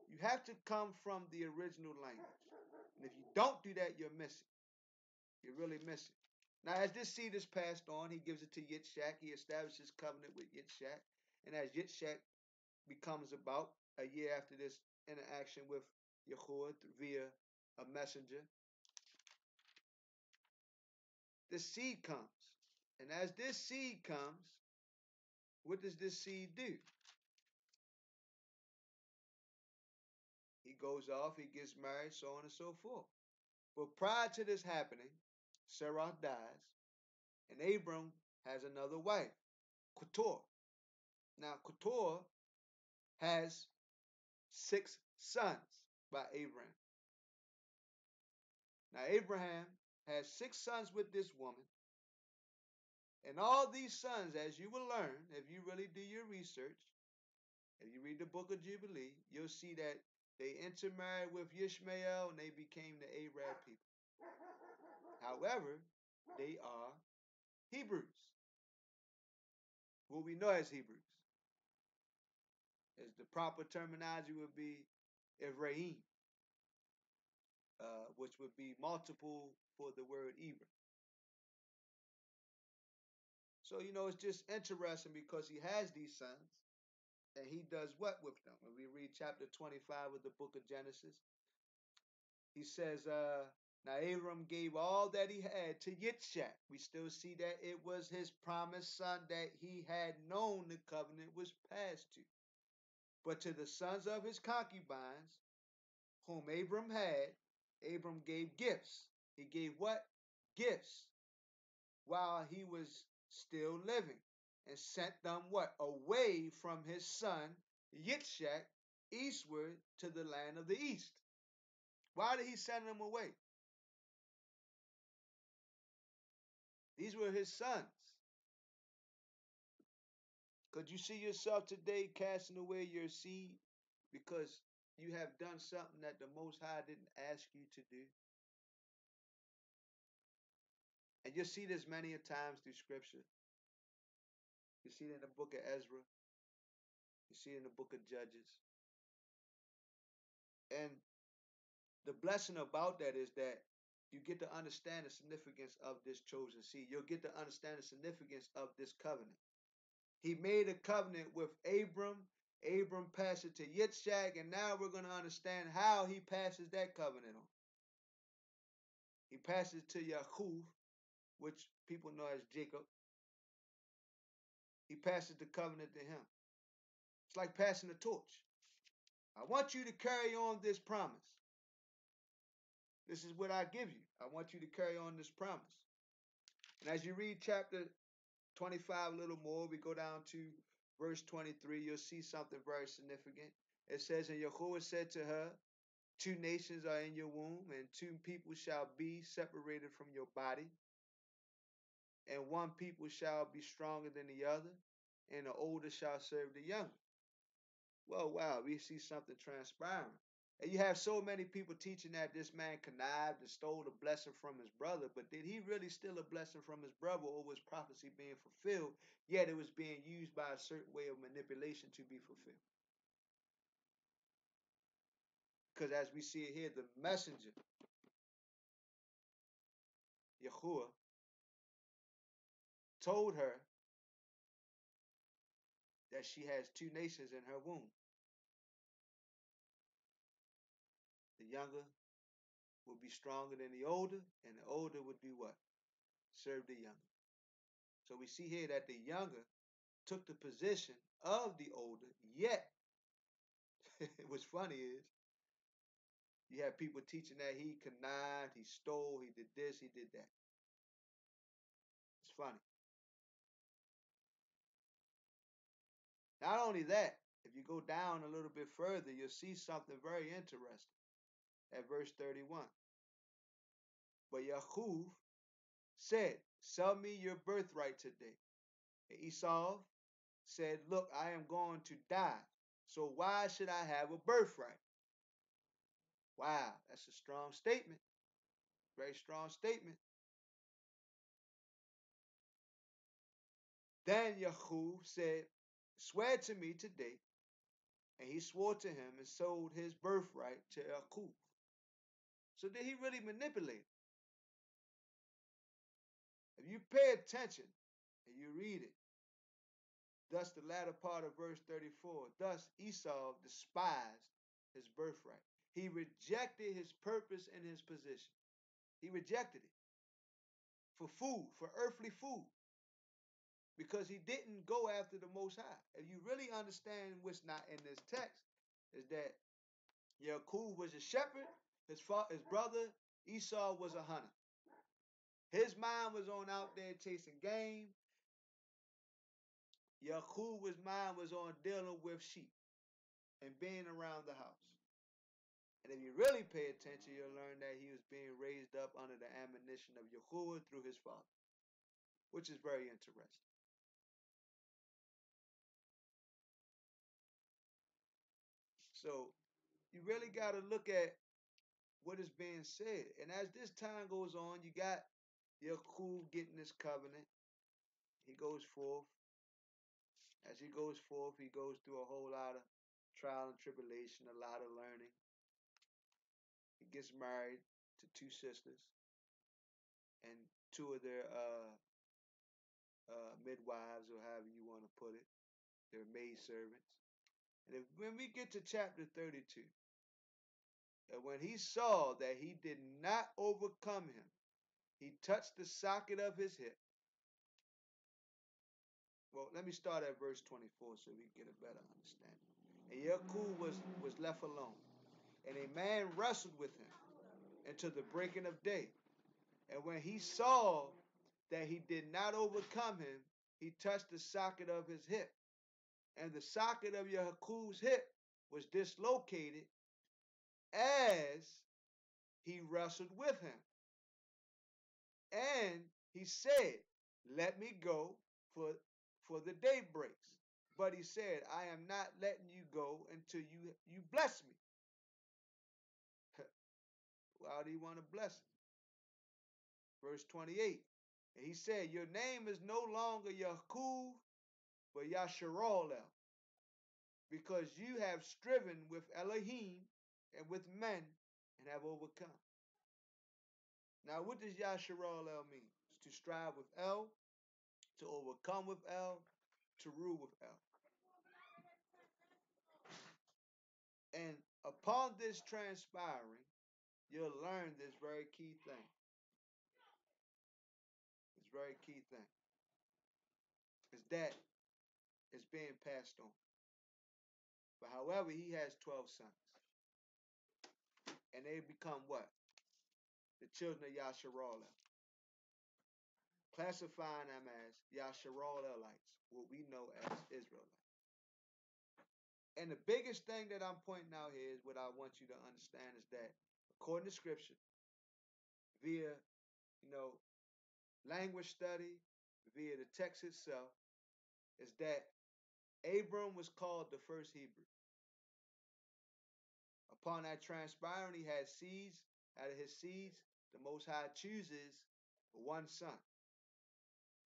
You have to come from the original language. And if you don't do that, you're missing. You're really missing. Now, as this seed is passed on, he gives it to Yitzhak. He establishes covenant with Yitzhak. And as Yitzhak becomes about a year after this interaction with Yahuah via a messenger, the seed comes. And as this seed comes, what does this seed do? He goes off, he gets married, so on and so forth. But prior to this happening, Sarah dies, and Abram has another wife, Keturah. Now, Keturah has 6 sons by Abraham. Now, Abraham has 6 sons with this woman, and all these sons, as you will learn, if you really do your research, if you read the book of Jubilee, you'll see that they intermarried with Ishmael and they became the Arab people. However, they are Hebrews. What we know as Hebrews. As the proper terminology would be Ephraim, which would be multiple for the word Eber. So, it's just interesting because he has these sons, and he does what with them? When we read chapter 25 of the book of Genesis, he says, now Abram gave all that he had to Yitzhak. We still see that it was his promised son that he had known the covenant was passed to. But to the sons of his concubines, whom Abram had, Abram gave gifts. He gave what? Gifts. While he was still living. And sent them what? Away from his son Yitzhak eastward to the land of the east. Why did he send them away? These were his sons. Could you see yourself today casting away your seed because you have done something that the Most High didn't ask you to do. And you'll see this many a times through Scripture. You see it in the book of Ezra. You see it in the book of Judges. And the blessing about that is that you get to understand the significance of this chosen seed. You'll get to understand the significance of this covenant. He made a covenant with Abram. Abram passed it to Yitzchak, and now we're going to understand how he passes that covenant on. He passes it to Yahuah, which people know as Jacob. He passes the covenant to him. It's like passing the torch. I want you to carry on this promise. This is what I give you. I want you to carry on this promise. And as you read chapter 25 a little more, we go down to verse 23, you'll see something very significant. It says, and Yahuah said to her, 2 nations are in your womb, and 2 people shall be separated from your body, and 1 people shall be stronger than the other, and the older shall serve the younger. Well, wow, we see something transpiring. And you have so many people teaching that this man connived and stole a blessing from his brother, but did he really steal a blessing from his brother, or was prophecy being fulfilled, yet it was being used by a certain way of manipulation to be fulfilled? Because as we see it here, the messenger, Yahuah, told her that she has 2 nations in her womb. The younger would be stronger than the older, and the older would do what? Serve the younger. So we see here that the younger took the position of the older, yet what's funny is you have people teaching that he connived, he stole, he did this, he did that. It's funny. Not only that, if you go down a little bit further, you'll see something very interesting at verse 31. But Yahuah said, sell me your birthright today. And Esau said, look, I am going to die, so why should I have a birthright? Wow, that's a strong statement. Very strong statement. Then Yahuah said, swear to me today. And he swore to him and sold his birthright to Yahuah. So did he really manipulate? If you pay attention and you read it, thus the latter part of verse 34, thus Esau despised his birthright. He rejected his purpose and his position. He rejected it for food, for earthly food, because he didn't go after the Most High. If you really understand what's not in this text, is that Yahuah was a shepherd, his brother Esau was a hunter. His mind was on out there chasing game. Yahuah's mind was on dealing with sheep and being around the house. And if you really pay attention, you'll learn that he was being raised up under the admonition of Yahuah through his father, which is very interesting. So you really got to look at what is being said. And as this time goes on, you got Yahuah getting this covenant. He goes forth. As he goes forth, he goes through a whole lot of trial and tribulation, a lot of learning. He gets married to 2 sisters and 2 of their midwives, or however you want to put it, their maidservants. And when we get to chapter 32, and when he saw that he did not overcome him, he touched the socket of his hip. Well, let me start at verse 24 so we get a better understanding. And Yahuah was left alone, and a man wrestled with him until the breaking of day. And when he saw that he did not overcome him, he touched the socket of his hip. And the socket of Yahuah's hip was dislocated as he wrestled with him. And he said, let me go, for the day breaks. But he said, I am not letting you go until you bless me. Why do you want to bless him? Verse 28. And he said, your name is no longer Yahuah, but Yasharalel, because you have striven with Elohim and with men and have overcome. Now, what does Yasharalel mean? It's to strive with El, to overcome with El, to rule with El. And upon this transpiring, you'll learn this very key thing. This very key thing is that it's being passed on. But however, he has 12 sons. And they become what? The children of Yasharalel. Classifying them as Yasharalelites, what we know as Israelites. And the biggest thing that I'm pointing out here is what I want you to understand is that according to scripture, via, language study, via the text itself, is that Abram was called the first Hebrew. Upon that transpiring, he had seeds. Out of his seeds, the Most High chooses one son.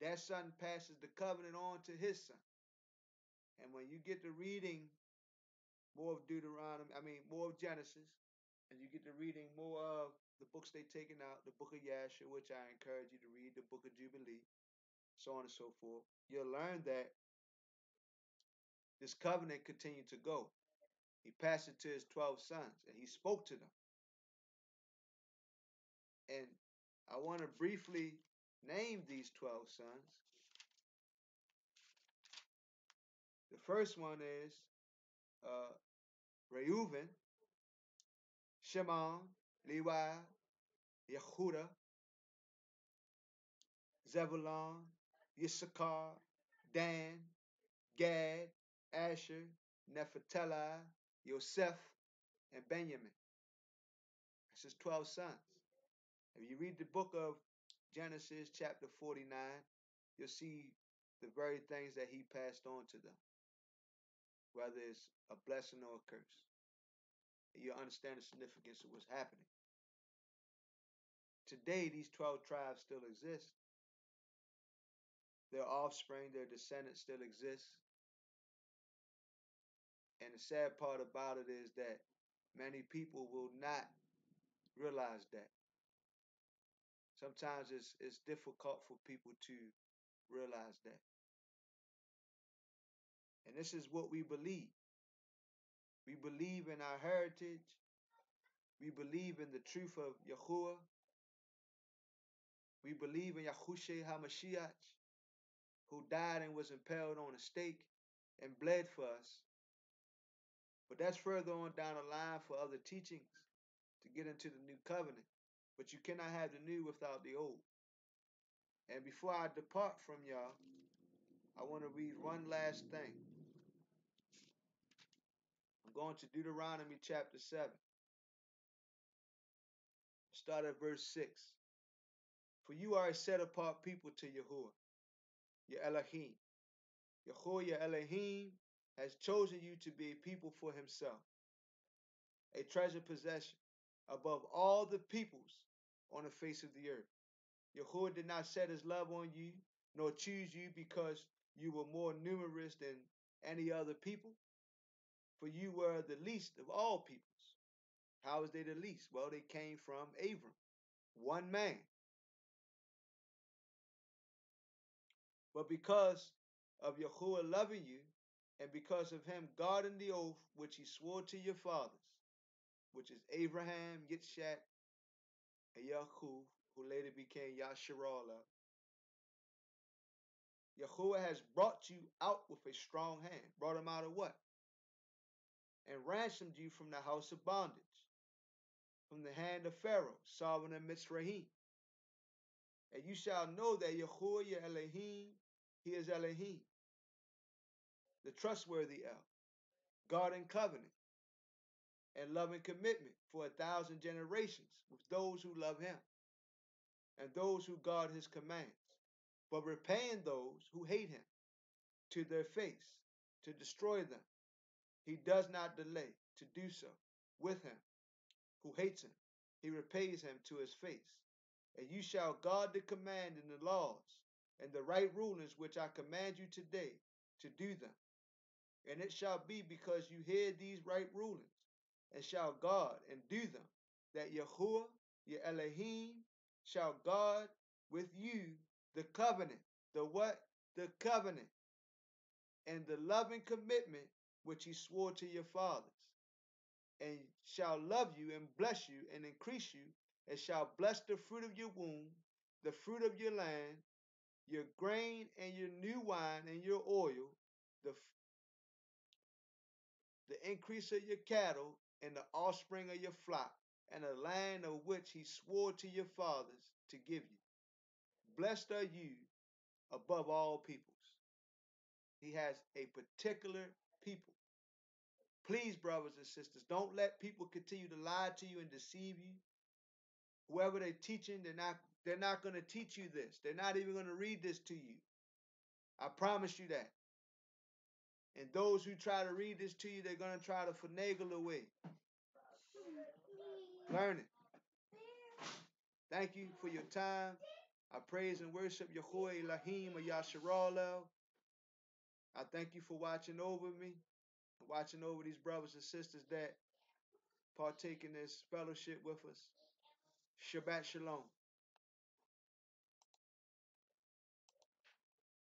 That son passes the covenant on to his son. And when you get to reading more of more of Genesis, and you get to reading more of the books they taken out, the book of Yasher, which I encourage you to read, the book of Jubilee, so on and so forth, you'll learn that this covenant continued to go. He passed it to his 12 sons, and he spoke to them. And I want to briefly name these 12 sons. The first one is Reuven, Shimon, Levi, Yehudah, Zebulon, Yissachar, Dan, Gad, Asher, Nephtali, Yosef, and Benjamin. That's his 12 sons. If you read the book of Genesis chapter 49, you'll see the very things that he passed on to them, whether it's a blessing or a curse. And you'll understand the significance of what's happening. Today, these 12 tribes still exist. Their offspring, their descendants still exist. And the sad part about it is that many people will not realize that. Sometimes it's difficult for people to realize that. And this is what we believe. We believe in our heritage. We believe in the truth of Yahuah. We believe in Yahushua HaMashiach, who died and was impaled on a stake and bled for us. But that's further on down the line for other teachings to get into the new covenant. But you cannot have the new without the old. And before I depart from y'all, I want to read one last thing. I'm going to Deuteronomy chapter 7. Start at verse 6. For you are a set apart people to Yahuah, your Elohim. Yahuah, your Elohim, has chosen you to be a people for himself, a treasured possession above all the peoples on the face of the earth. Yahuah did not set his love on you, nor choose you because you were more numerous than any other people, for you were the least of all peoples. How is they the least? Well, they came from Abram, one man. But because of Yahuah loving you, and because of him guarding the oath which he swore to your fathers, which is Abraham, Yitzchak, and Yaakov, who later became Yasharallah, Yahuah has brought you out with a strong hand. Brought him out of what? And ransomed you from the house of bondage, from the hand of Pharaoh, sovereign of Mitzrayim. And you shall know that Yahuah, your Elohim, he is Elohim, the trustworthy El, God in covenant, and loving commitment for 1,000 generations with those who love him, and those who guard his commands, but repaying those who hate him to their face, to destroy them. He does not delay to do so with him who hates him. He repays him to his face. And you shall guard the command and the laws and the right rulings which I command you today to do them. And it shall be because you hear these right rulings and shall guard and do them, that Yahuah, your Elohim, shall guard with you the covenant. The what? The covenant and the loving commitment which he swore to your fathers, and shall love you and bless you and increase you, and shall bless the fruit of your womb, the fruit of your land, your grain and your new wine and your oil, the increase of your cattle and the offspring of your flock, and the land of which he swore to your fathers to give you. Blessed are you above all peoples. He has a particular people. Please, brothers and sisters, don't let people continue to lie to you and deceive you. Whoever they're teaching, they're not going to teach you this. They're not even going to read this to you. I promise you that. And those who try to read this to you, they're going to try to finagle away. Learn it. Thank you for your time. I praise and worship Yahuah Elohim or Yasharalel. I thank you for watching over me, watching over these brothers and sisters that partake in this fellowship with us. Shabbat Shalom.